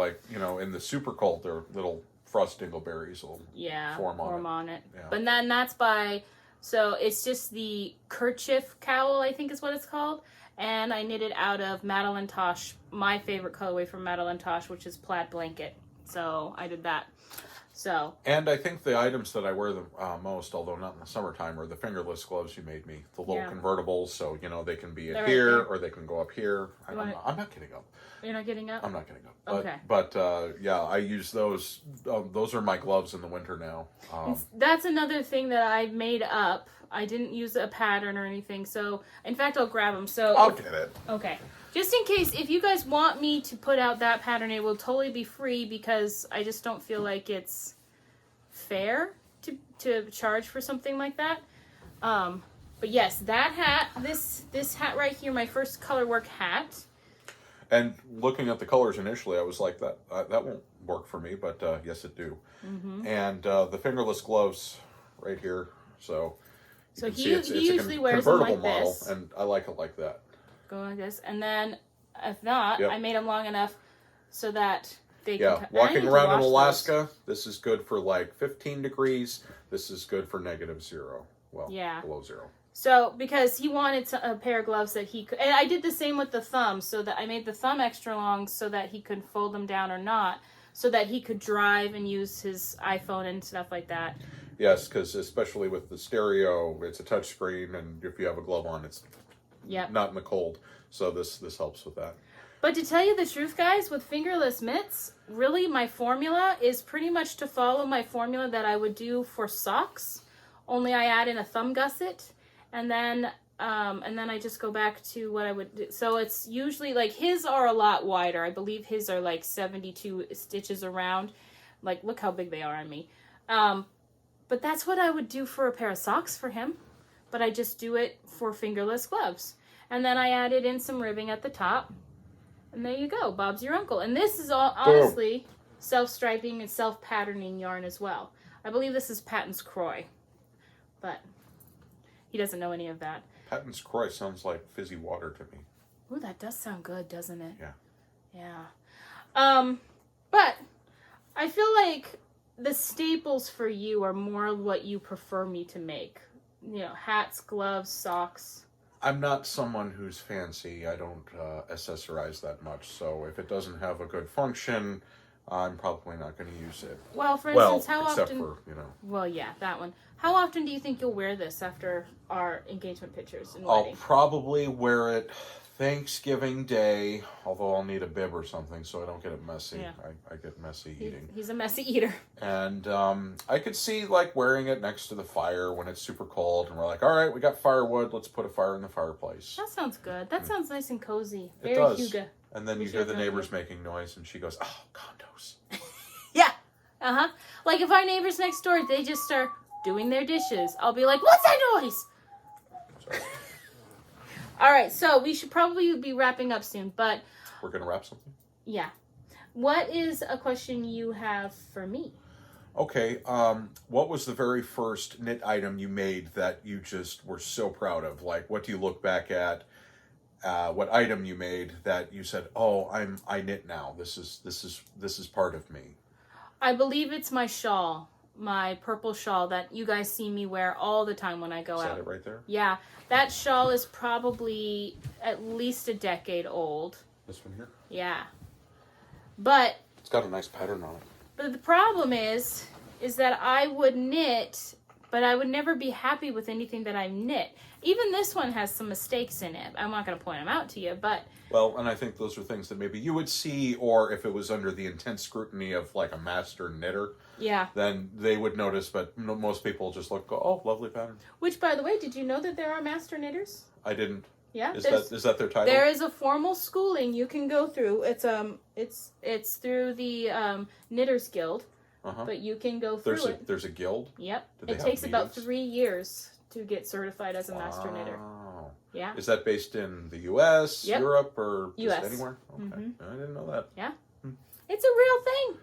in the super cold there are little frost dingleberries will form on it. Yeah. But then that's so it's just the kerchief cowl, I think is what it's called. And I knit it out of Madeline Tosh, my favorite colorway from Madeline Tosh, which is plaid blanket. So I did that. And I think the items that I wear the most, although not in the summertime, are the fingerless gloves you made me. The little convertibles, so they can be here or they can go up here. I'm not getting up. You're not getting up? I'm not getting up. But, okay. But yeah, I use those. Those are my gloves in the winter now. That's another thing that I made up. I didn't use a pattern or anything. So, in fact, I'll grab them. So I'll get it. Okay. Just in case, if you guys want me to put out that pattern, it will totally be free because I just don't feel like it's fair to charge for something like that. But yes, that hat, this hat right here, my first color work hat. And looking at the colors initially, I was like, that won't work for me, but yes, it do. Mm-hmm. And the fingerless gloves right here, so he usually wears them like model, this. And I like it like that. Go like this, and then if not, I made them long enough so that they can. Yeah, walking around in Alaska, this is good for like 15 degrees. This is good for -0. Well, below 0. So, because he wanted a pair of gloves that he could, and I did the same with the thumb, so that I made the thumb extra long so that he could fold them down or not. so that he could drive and use his iPhone and stuff like that. Yes, because especially with the stereo, it's a touch screen, and if you have a glove on, it's not in the cold. So this helps with that. But to tell you the truth, guys, with fingerless mitts, really my formula is pretty much to follow my formula that I would do for socks. Only I add in a thumb gusset, and then I just go back to what I would do. So it's usually like his are a lot wider. I believe his are like 72 stitches around. Like, look how big they are on me. But that's what I would do for a pair of socks for him. But I just do it for fingerless gloves. And then I added in some ribbing at the top. And there you go. Bob's your uncle. And this is all honestly self-striping and self-patterning yarn as well. I believe this is Patton's Croy. But he doesn't know any of that. Patton's Croy sounds like fizzy water to me. Ooh, that does sound good, doesn't it? Yeah. Yeah. But I feel like the staples for you are more what you prefer me to make. You know, hats, gloves, socks. I'm not someone who's fancy. I don't accessorize that much. So if it doesn't have a good function, I'm probably not going to use it. Well, for instance, how except often... for, you know... Well, yeah, that one. How often do you think you'll wear this after our engagement pictures and I'll wedding? probably wear it Thanksgiving Day, although I'll need a bib or something so I don't get it messy. Yeah. I get messy eating. He's a messy eater. And I could see, like, wearing it next to the fire when it's super cold, and we're like, all right, we got firewood, let's put a fire in the fireplace. That sounds good. That sounds nice and cozy. It Very does. Huga. And then you hear the neighbors making noise, and she goes, oh, condos. Yeah. Uh-huh. Like, if our neighbors next door, they just start doing their dishes, I'll be like, what's that noise? Sorry. All right, so we should probably be wrapping up soon, but... We're going to wrap something? Yeah. What is a question you have for me? Okay, what was the very first knit item you made that you just were so proud of? Like, what do you look back at? What item you made that you said, "Oh, I knit now. This is part of me." I believe it's my shawl, my purple shawl that you guys see me wear all the time when I go out. Is that it right there? Yeah, that shawl is probably at least a decade old. This one here? Yeah, but it's got a nice pattern on it. But the problem is that I would knit, but I would never be happy with anything that I knit. Even this one has some mistakes in it. I'm not going to point them out to you, but... Well, and I think those are things that maybe you would see, or if it was under the intense scrutiny of, like, a master knitter, yeah, then they would notice, but most people just look, oh, lovely pattern. Which, by the way, did you know that there are master knitters? I didn't. Yeah. Is that their title? There is a formal schooling you can go through. It's through the Knitters Guild, but you can go through it. There's a guild? Yep. It takes about 3 years to get certified as a master Wow. knitter. Yeah. Is that based in the U.S., Europe, or just US. anywhere? Okay. Mm-hmm. I didn't know that. Yeah. It's a real thing.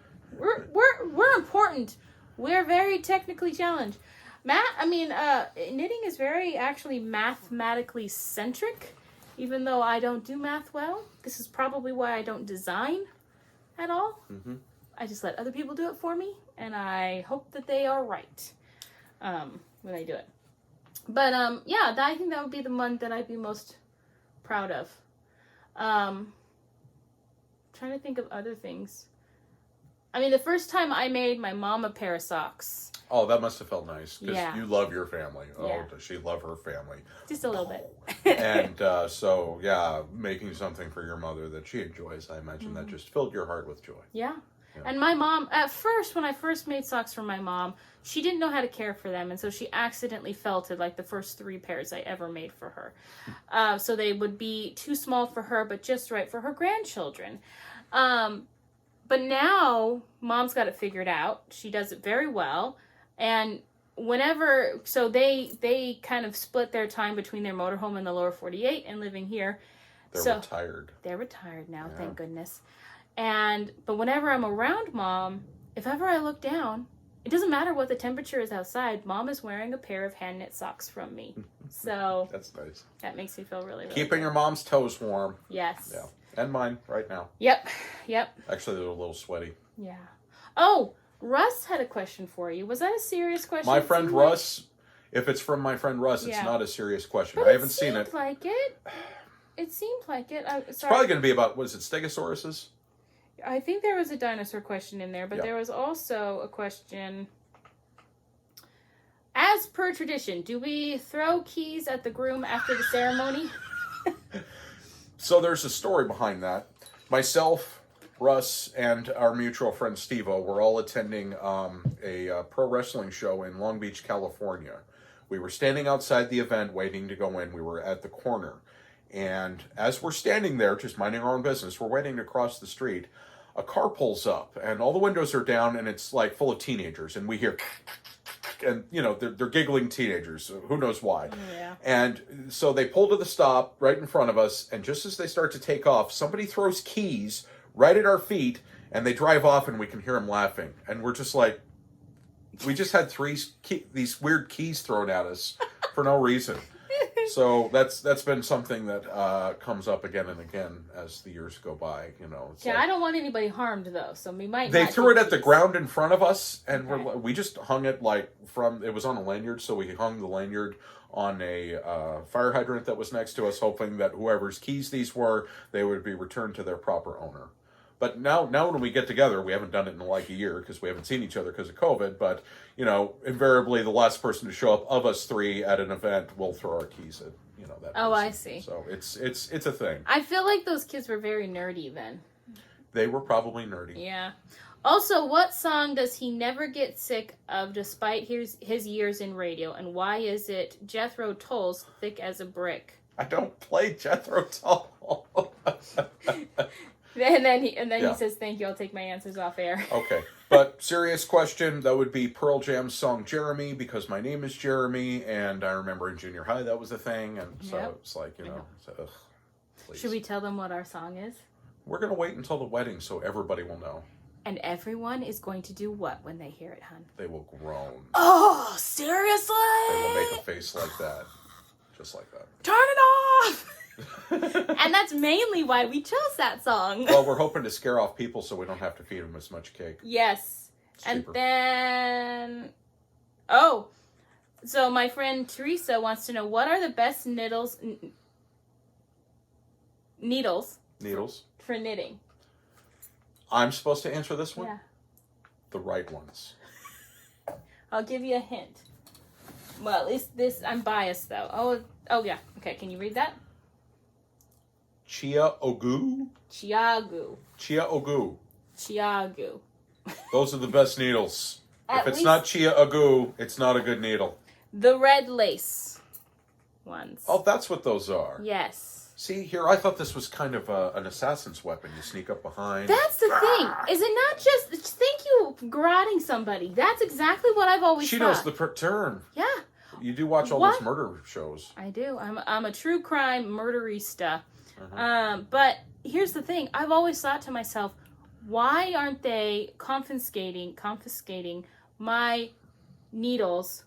We're important. We're very technically challenged. Knitting is very actually mathematically centric, even though I don't do math well. This is probably why I don't design at all. Mm-hmm. I just let other people do it for me, and I hope that they are right when they do it. But I think that would be the one that I'd be most proud of. Trying to think of other things. I mean, the first time I made my mom a pair of socks. Oh, that must have felt nice, because you love your family. Oh, Yeah. does she love her family? Just a little bit. And making something for your mother that she enjoys, I imagine that just filled your heart with joy. Yeah. And my mom, at first, when I first made socks for my mom, she didn't know how to care for them. And so she accidentally felted like the first 3 pairs I ever made for her. So they would be too small for her, but just right for her grandchildren. But now mom's got it figured out. She does it very well. And so they kind of split their time between their motorhome in the lower 48 and living here. They're retired. They're retired now, thank goodness. But whenever I'm around mom, if ever I look down, it doesn't matter what the temperature is outside, mom is wearing a pair of hand knit socks from me. So that's nice. That makes me feel really, really Keeping good. your mom's toes warm. Yes. Yeah. And mine right now. Yep. Actually, they're a little sweaty. Yeah. Oh, Russ had a question for you. Was that a serious question? My friend Russ, if it's from my friend Russ, it's not a serious question. I haven't seen it. It seemed like it. It seemed like it. It's probably going to be about, what is it, stegosauruses? I think there was a dinosaur question in there, but Yeah. there was also a question. As per tradition, do we throw keys at the groom after the ceremony? So there's a story behind that. Myself, Russ, and our mutual friend Steve-O were all attending a pro wrestling show in Long Beach, California. We were standing outside the event waiting to go in. We were at the corner. And as we're standing there, just minding our own business, we're waiting to cross the street. A car pulls up, and all the windows are down, and it's like full of teenagers. And we hear, and you know, they're giggling teenagers. Who knows why? Yeah. And so they pull to the stop right in front of us, and just as they start to take off, somebody throws keys right at our feet, and they drive off, and we can hear them laughing. And we're just like, we just had these weird keys thrown at us for no reason. So that's been something that comes up again and again as the years go by. You know. It's Yeah, like, I don't want anybody harmed though, so we might. they not threw it do at the keys. ground in front of us, and Okay. we just hung it like from. It was on a lanyard, so we hung the lanyard on a fire hydrant that was next to us, hoping that whoever's keys these were, they would be returned to their proper owner. But now when we get together, we haven't done it in like a year because we haven't seen each other because of COVID. But you know, invariably, the last person to show up of us three at an event will throw our keys at that. Oh, person. I see. So it's a thing. I feel like those kids were very nerdy then. They were probably nerdy. Yeah. Also, what song does he never get sick of despite his years in radio? And why is it Jethro Tull's Thick as a Brick? I don't play Jethro Tull. And then he Yeah. says, thank you, I'll take my answers off air. Okay, but serious question, that would be Pearl Jam's song Jeremy, because my name is Jeremy, and I remember in junior high that was a thing, and so Yep. it's like, you know, so, ugh, please. Should we tell them what our song is? We're going to wait until the wedding so everybody will know. And everyone is going to do what when they hear it, hun? They will groan. Oh, seriously? They will make a face like that. Just like that. Turn it off! And that's mainly why we chose that song. Well, we're hoping to scare off people so we don't have to feed them as much cake. Yes. It's And cheaper. then... Oh. So my friend Teresa wants to know, what are the best needles Needles. for knitting? I'm supposed to answer this one? Yeah. The right ones. I'll give you a hint. Well, at least this... I'm biased, though. Oh yeah. Okay, can you read that? Chia Ogu? Chiagu. Chia Ogu. Chiagu. Those are the best needles. At If it's least- not Chia Ogu, it's not a good needle. The red lace ones. Oh, that's what those are. Yes. See, here, I thought this was kind of an assassin's weapon. You sneak up behind. That's the thing. Is it not just... Thank you for garroting somebody. That's exactly what I've always She thought. knows the term. Yeah, You do watch all What? those murder shows. I do. I'm a true crime murderista. Uh-huh. But here's the thing. I've always thought to myself, why aren't they confiscating my needles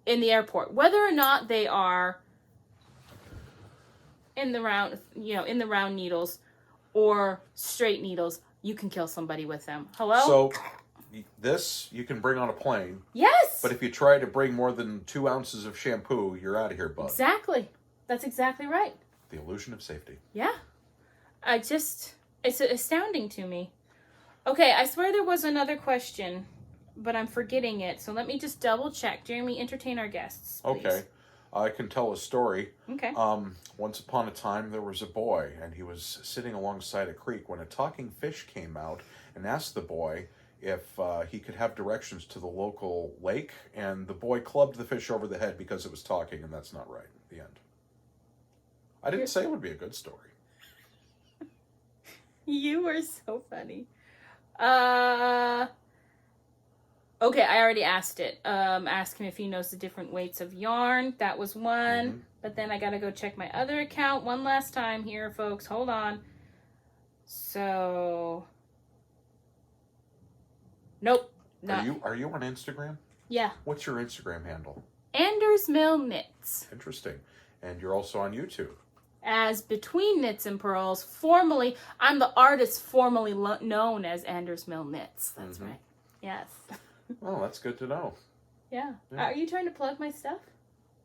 in the airport? Whether or not they are in the round needles or straight needles, you can kill somebody with them. Hello? So, this you can bring on a plane, Yes! but if you try to bring more than 2 ounces of shampoo, you're out of here, bud. Exactly. That's exactly right. The illusion of safety. Yeah. It's astounding to me. Okay, I swear there was another question, but I'm forgetting it. So let me just double check. Jeremy, entertain our guests, please. Okay. I can tell a story. Okay. Once upon a time, there was a boy, and he was sitting alongside a creek when a talking fish came out and asked the boy if he could have directions to the local lake, and the boy clubbed the fish over the head because it was talking, and that's not right. The end. I didn't say it would be a good story. You were so funny. Okay, I already asked it. Ask him if he knows the different weights of yarn. That was one. Mhm. But then I gotta go check my other account one last time here, folks. Hold on. So... Nope. Not. Are you on Instagram? Yeah. What's your Instagram handle? Andersmillknits. Interesting. And you're also on YouTube. As Between Knits and Purls, formerly, I'm the artist formerly known as Andersmillknits. That's Mhm. right. Yes. Oh, that's good to know. Yeah. Yeah. Are you trying to plug my stuff?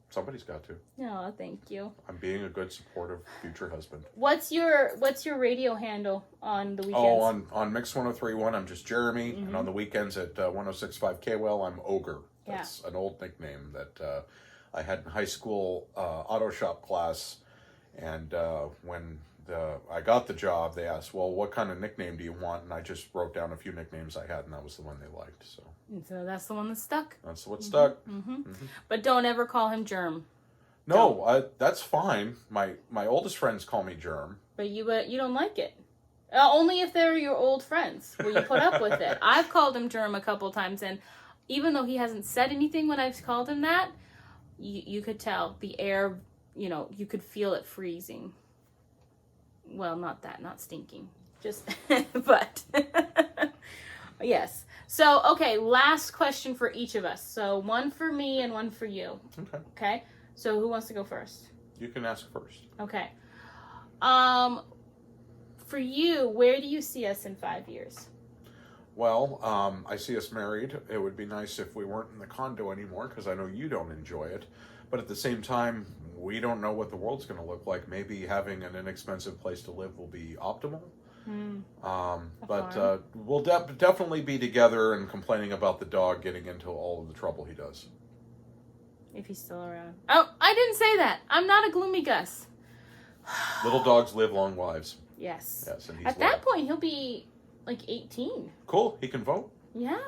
Somebody's got to. Oh, thank you. I'm being a good, supportive future husband. What's your radio handle on the weekends? Oh, on Mix 103.1, I'm just Jeremy, and on the weekends at 106.5 KWell, I'm Ogre. That's an old nickname that I had in high school auto shop class, and when I got the job, they asked, well, what kind of nickname do you want? And I just wrote down a few nicknames I had, and that was the one they liked. So that's the one that stuck. That's what stuck. But don't ever call him Germ. No, that's fine. My oldest friends call me Germ. But you don't like it. Only if they're your old friends will you put up with it. I've called him Germ a couple times, and even though he hasn't said anything when I've called him that, you could tell the air, you could feel it freezing. Well, not stinking. Just, but, yes. So, okay, last question for each of us. So, one for me and one for you. Okay? So, who wants to go first? You can ask first. Okay. For you, where do you see us in 5 years? Well, I see us married. It would be nice if we weren't in the condo anymore, because I know you don't enjoy it. But at the same time, we don't know what the world's going to look like. Maybe having an inexpensive place to live will be optimal. But we'll definitely be together and complaining about the dog getting into all of the trouble he does. If he's still around. Oh, I didn't say that. I'm not a gloomy Gus. Little dogs live long lives. Yes. And he's at that point, he'll be like 18. Cool. He can vote. Yeah.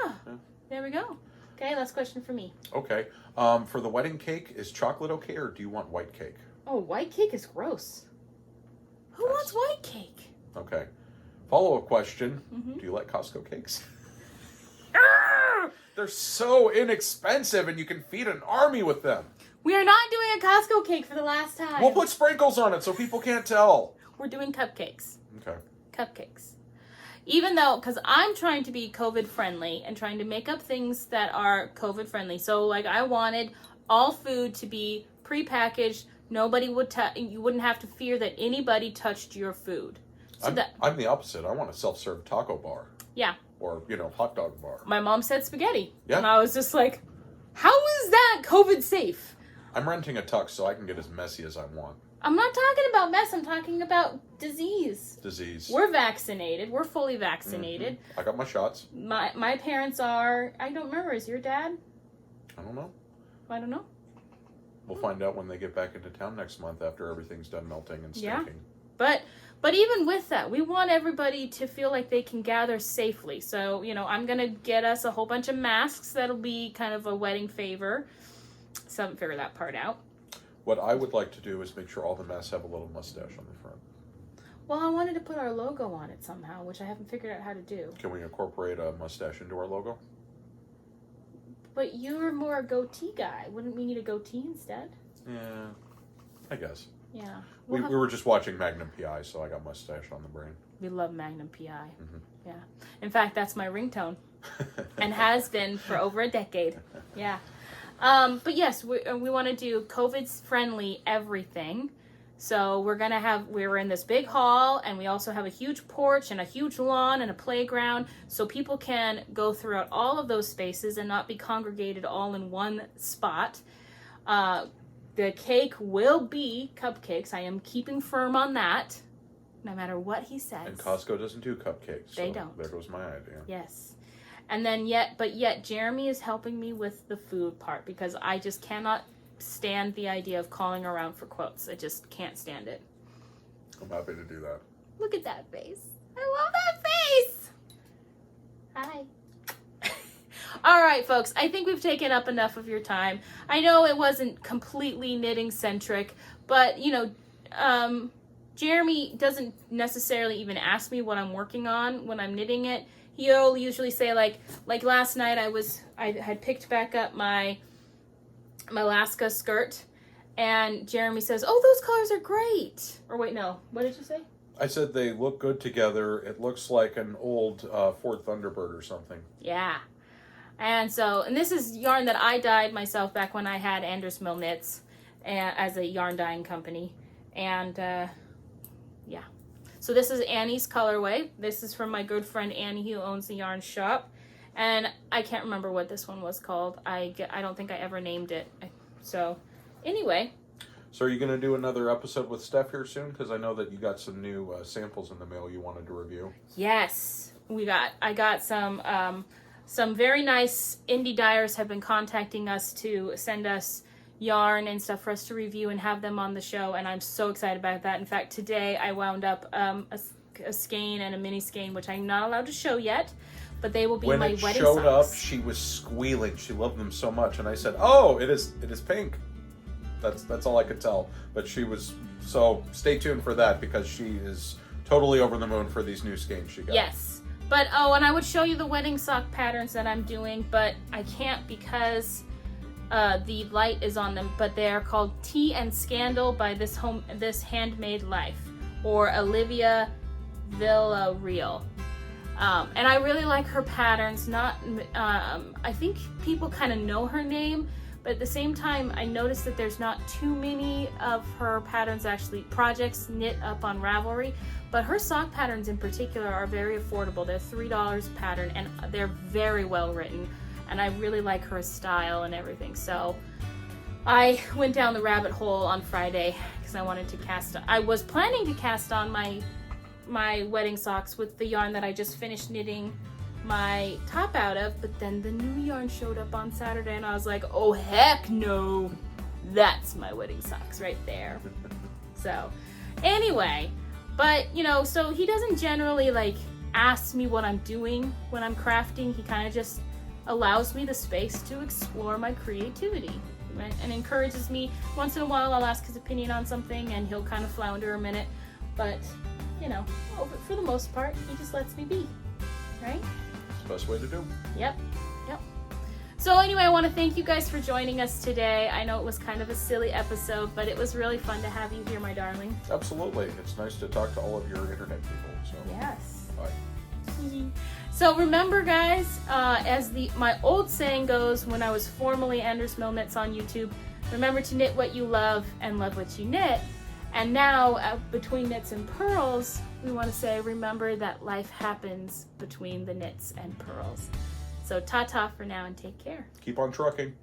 There we go. Okay, last question for me. Okay. For the wedding cake, is chocolate okay, or do you want white cake? Oh, white cake is gross. Who wants white cake? Okay. Follow-up question. Do you like Costco cakes? They're so inexpensive, and you can feed an army with them. We are not doing a Costco cake for the last time. We'll put sprinkles on it so people can't tell. We're doing cupcakes. Okay. Cupcakes. Even though, because I'm trying to be COVID friendly and trying to make up things that are COVID friendly. So, like, I wanted all food to be prepackaged. Nobody would you wouldn't have to fear that anybody touched your food. So I'm the opposite. I want a self-serve taco bar. Yeah. Or, hot dog bar. My mom said spaghetti. Yeah. And I was just like, how is that COVID safe? I'm renting a tux so I can get as messy as I want. I'm not talking about mess. I'm talking about disease. We're vaccinated. We're fully vaccinated. I got my shots. My parents are. I don't remember. Is your dad? I don't know. I don't know. We'll find out when they get back into town next month after everything's done melting and stinking. Yeah. But even with that, we want everybody to feel like they can gather safely. So, I'm going to get us a whole bunch of masks. That'll be kind of a wedding favor. So I haven't figured that part out. What I would like to do is make sure all the masks have a little mustache on the front. Well, I wanted to put our logo on it somehow, which I haven't figured out how to do. Can we incorporate a mustache into our logo? But you're more a goatee guy. Wouldn't we need a goatee instead? Yeah, I guess. Yeah. We were just watching Magnum PI, so I got mustache on the brain. We love Magnum PI. Yeah. In fact, that's my ringtone. And has been for over a decade. Yeah. But yes, we want to do COVID-friendly everything. So we're in this big hall, and we also have a huge porch and a huge lawn and a playground, so people can go throughout all of those spaces and not be congregated all in one spot. The cake will be cupcakes. I am keeping firm on that, no matter what he says. And Costco doesn't do cupcakes. They don't. There goes my idea. Yes. And then yet Jeremy is helping me with the food part, because I just cannot stand the idea of calling around for quotes. I just can't stand it. I'm happy to do that. Look at that face. I love that face. Hi. All right, folks, I think we've taken up enough of your time. I know it wasn't completely knitting centric, but Jeremy doesn't necessarily even ask me what I'm working on when I'm knitting it. He'll usually say, like last night I had picked back up my Alaska skirt, and Jeremy says, "Oh, those colors are great." Or wait, no. What did you say? I said they look good together. It looks like an old Ford Thunderbird or something. Yeah. And this is yarn that I dyed myself back when I had Andersmillknits as a yarn dyeing company. And, yeah. So this is Annie's colorway. This is from my good friend Annie, who owns the yarn shop. And I can't remember what this one was called. I don't think I ever named it. So anyway. So are you going to do another episode with Steph here soon? Because I know that you got some new samples in the mail you wanted to review. Yes, I got some very nice indie dyers have been contacting us to send us yarn and stuff for us to review and have them on the show, and I'm so excited about that. In fact, today I wound up a skein and a mini skein, which I'm not allowed to show yet, but they will be my wedding socks. When it showed up, she was squealing. She loved them so much, and I said, "Oh, it is pink." That's all I could tell. But she was, so stay tuned for that, because she is totally over the moon for these new skeins she got. Yes. But, and I would show you the wedding sock patterns that I'm doing, but I can't because the light is on them. But they are called Tea and Scandal by this Handmade Life, or Olivia Villarreal. And I really like her patterns. I think people kind of know her name, but at the same time, I noticed that there's not too many of her patterns, actually, projects knit up on Ravelry. But her sock patterns in particular are very affordable. They're $3 a pattern, and they're very well written. And I really like her style and everything. So I went down the rabbit hole on Friday because I wanted to cast on. I was planning to cast on my wedding socks with the yarn that I just finished knitting my top out of, but then the new yarn showed up on Saturday, and I was like, oh heck no, that's my wedding socks right there. So anyway, but so he doesn't generally like ask me what I'm doing when I'm crafting. He kind of just allows me the space to explore my creativity, right? And encourages me. Once in a while I'll ask his opinion on something and he'll kind of flounder a minute, but but for the most part he just lets me be, right? Best way to do. Yep. So anyway, I want to thank you guys for joining us today. I know it was kind of a silly episode, but it was really fun to have you here, my darling. Absolutely. It's nice to talk to all of your internet people. So. Yes. Bye. So remember, guys, as my old saying goes when I was formerly Andersmillknits on YouTube, remember to knit what you love and love what you knit. And now, between knits and purls, we want to say, remember that life happens between the knits and purls. So ta-ta for now and take care. Keep on trucking.